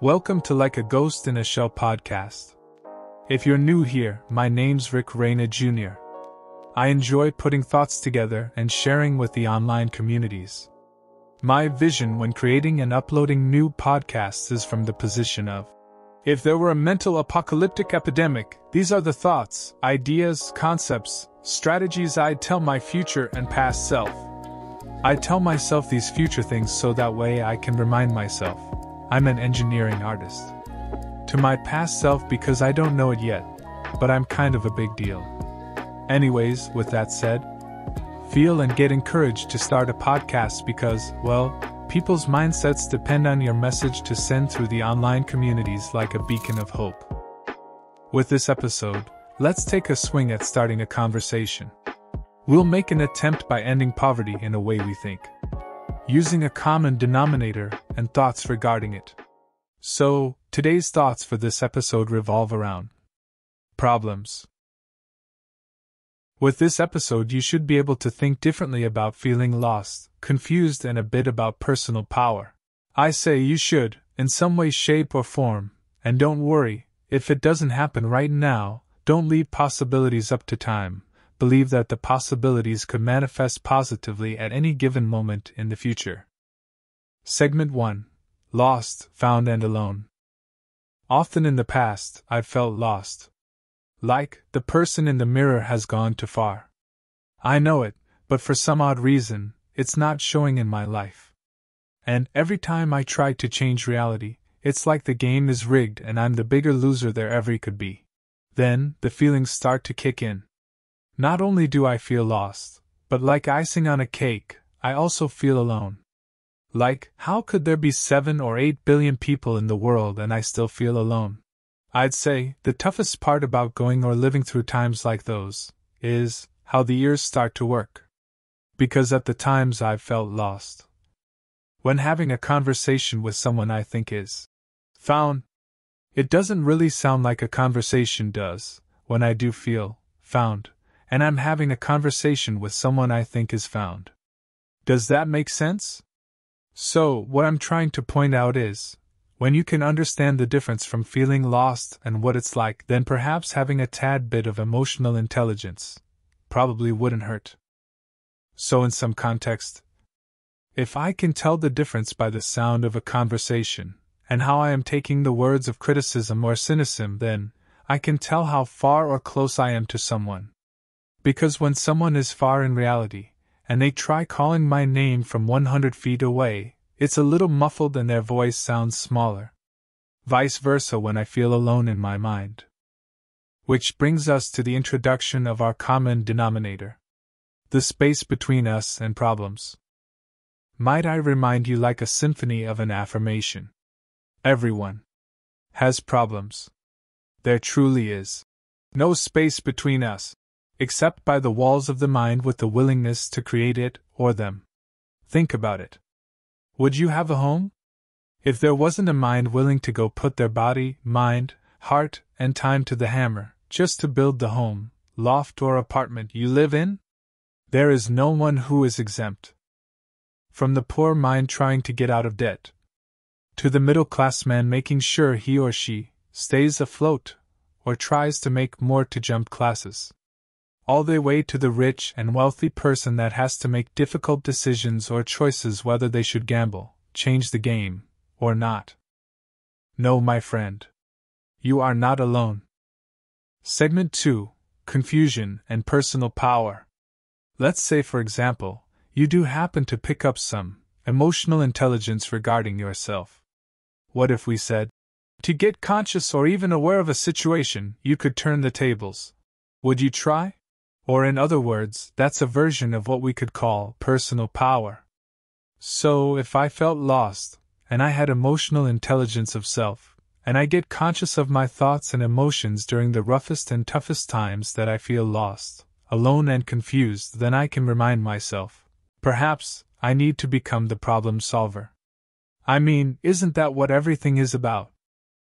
Welcome to Like a Ghost in a Shell podcast. If you're new here, my name's Rick Reyna Jr. I enjoy putting thoughts together and sharing with the online communities. My vision when creating and uploading new podcasts is from the position of, if there were a mental apocalyptic epidemic, these are the thoughts, ideas, concepts, strategies I'd tell my future and past self. I tell myself these future things so that way I can remind myself I'm an engineering artist. To my past self because I don't know it yet, but I'm kind of a big deal. Anyways, with that said, feel and get encouraged to start a podcast because, well, people's mindsets depend on your message to send through the online communities like a beacon of hope. With this episode, let's take a swing at starting a conversation. We'll make an attempt by ending poverty in a way we think, using a common denominator and thoughts regarding it. So, today's thoughts for this episode revolve around problems. With this episode, you should be able to think differently about feeling lost, confused, and a bit about personal power. I say you should, in some way, shape, or form, and don't worry, if it doesn't happen right now, don't leave possibilities up to time. Believe that the possibilities could manifest positively at any given moment in the future. Segment 1. Lost, found, and alone. Often in the past, I've felt lost. Like, the person in the mirror has gone too far. I know it, but for some odd reason, it's not showing in my life. And every time I try to change reality, it's like the game is rigged and I'm the bigger loser there ever could be. Then, the feelings start to kick in. Not only do I feel lost, but like icing on a cake, I also feel alone. Like, how could there be 7 or 8 billion people in the world and I still feel alone? I'd say, the toughest part about going or living through times like those, is how the ears start to work. Because at the times I've felt lost, when having a conversation with someone I think is found, it doesn't really sound like a conversation does, when I do feel found, and I'm having a conversation with someone I think is found. Does that make sense? So, what I'm trying to point out is, when you can understand the difference from feeling lost and what it's like, then perhaps having a tad bit of emotional intelligence probably wouldn't hurt. So in some context, if I can tell the difference by the sound of a conversation, and how I am taking the words of criticism or cynicism, then I can tell how far or close I am to someone. Because when someone is far in reality, and they try calling my name from 100 feet away, it's a little muffled and their voice sounds smaller. Vice versa when I feel alone in my mind. Which brings us to the introduction of our common denominator. The space between us and problems. Might I remind you, like a symphony of an affirmation. Everyone has problems. There truly is no space between us, except by the walls of the mind with the willingness to create it or them. Think about it. Would you have a home? If there wasn't a mind willing to go put their body, mind, heart, and time to the hammer, just to build the home, loft, or apartment you live in? There is no one who is exempt. From the poor mind trying to get out of debt, to the middle-class man making sure he or she stays afloat, or tries to make more to jump classes. All the way to the rich and wealthy person that has to make difficult decisions or choices whether they should gamble, change the game, or not. No, my friend. You are not alone. Segment 2. Confusion and personal power. Let's say, for example, you do happen to pick up some emotional intelligence regarding yourself. What if we said, to get conscious or even aware of a situation, you could turn the tables? Would you try? Or in other words, that's a version of what we could call personal power. So, if I felt lost, and I had emotional intelligence of self, and I get conscious of my thoughts and emotions during the roughest and toughest times that I feel lost, alone and confused, then I can remind myself, perhaps, I need to become the problem solver. I mean, isn't that what everything is about?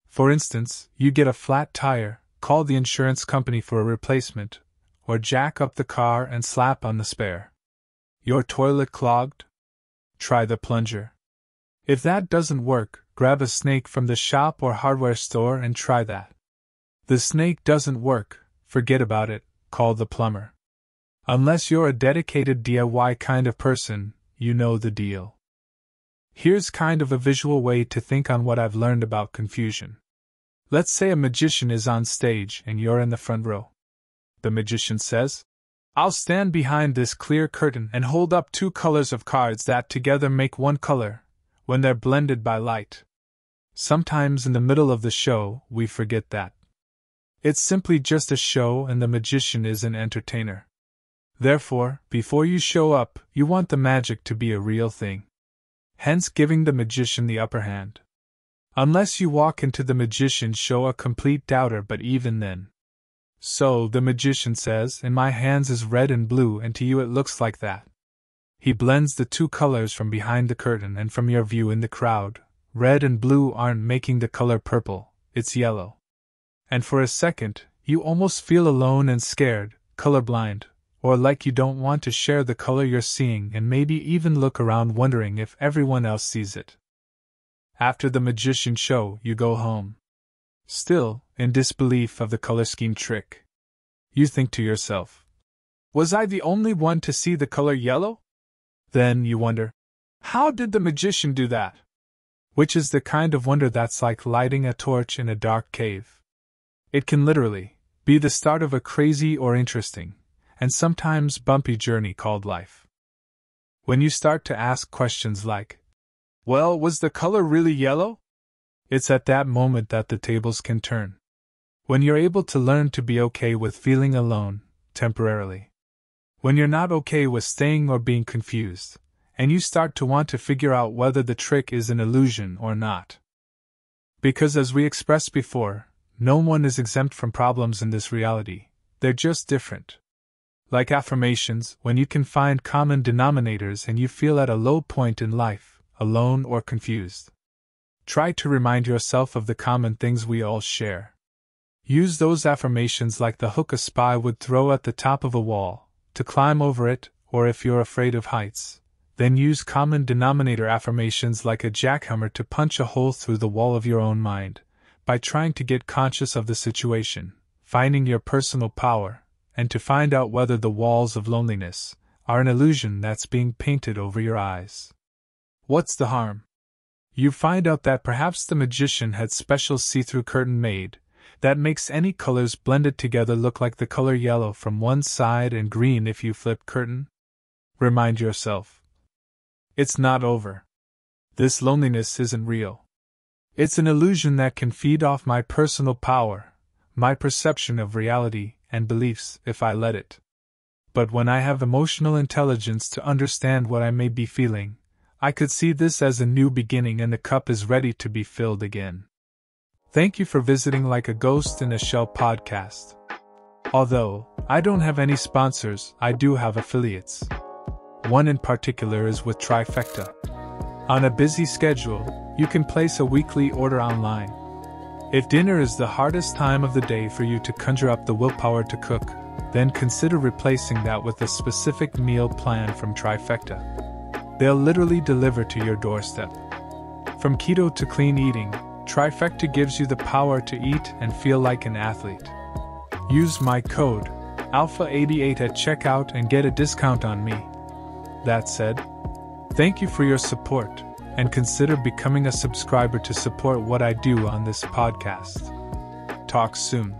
For instance, you get a flat tire, call the insurance company for a replacement, or jack up the car and slap on the spare. Your toilet clogged? Try the plunger. If that doesn't work, grab a snake from the shop or hardware store and try that. The snake doesn't work, forget about it, call the plumber. Unless you're a dedicated DIY kind of person, you know the deal. Here's kind of a visual way to think on what I've learned about confusion. Let's say a magician is on stage and you're in the front row. The magician says, "I'll stand behind this clear curtain and hold up two colors of cards that together make one color, when they're blended by light." Sometimes in the middle of the show, we forget that. It's simply just a show and the magician is an entertainer. Therefore, before you show up, you want the magic to be a real thing. Hence giving the magician the upper hand. Unless you walk into the magician's show a complete doubter, but even then. So, the magician says, "In my hands is red and blue, and to you it looks like that." He blends the two colors from behind the curtain and from your view in the crowd. Red and blue aren't making the color purple, it's yellow. And for a second, you almost feel alone and scared, colorblind, or like you don't want to share the color you're seeing and maybe even look around wondering if everyone else sees it. After the magician show, you go home. Still, in disbelief of the color scheme trick. You think to yourself, "Was I the only one to see the color yellow?" Then you wonder, "How did the magician do that?" Which is the kind of wonder that's like lighting a torch in a dark cave. It can literally be the start of a crazy or interesting, and sometimes bumpy journey called life. When you start to ask questions like, "Well, was the color really yellow?" It's at that moment that the tables can turn. When you're able to learn to be okay with feeling alone, temporarily. When you're not okay with staying or being confused, and you start to want to figure out whether the trick is an illusion or not. Because as we expressed before, no one is exempt from problems in this reality, they're just different. Like affirmations, when you can find common denominators and you feel at a low point in life, alone or confused. Try to remind yourself of the common things we all share. Use those affirmations like the hook a spy would throw at the top of a wall, to climb over it, or if you're afraid of heights, then use common denominator affirmations like a jackhammer to punch a hole through the wall of your own mind, by trying to get conscious of the situation, finding your personal power, and to find out whether the walls of loneliness are an illusion that's being painted over your eyes. What's the harm? You find out that perhaps the magician had special see-through curtain made, that makes any colors blended together look like the color yellow from one side and green if you flip curtain. Remind yourself. It's not over. This loneliness isn't real. It's an illusion that can feed off my personal power, my perception of reality and beliefs if I let it. But when I have emotional intelligence to understand what I may be feeling, I could see this as a new beginning and the cup is ready to be filled again. Thank you for visiting Like a Ghost in a Shell podcast. Although I don't have any sponsors, I do have affiliates. One in particular is with Trifecta. On a busy schedule, you can place a weekly order online. If dinner is the hardest time of the day for you to conjure up the willpower to cook, then consider replacing that with a specific meal plan from Trifecta. They'll literally deliver to your doorstep. From keto to clean eating, Trifecta gives you the power to eat and feel like an athlete. Use my code, Alpha88 at checkout and get a discount on me. That said, thank you for your support, and consider becoming a subscriber to support what I do on this podcast. Talk soon.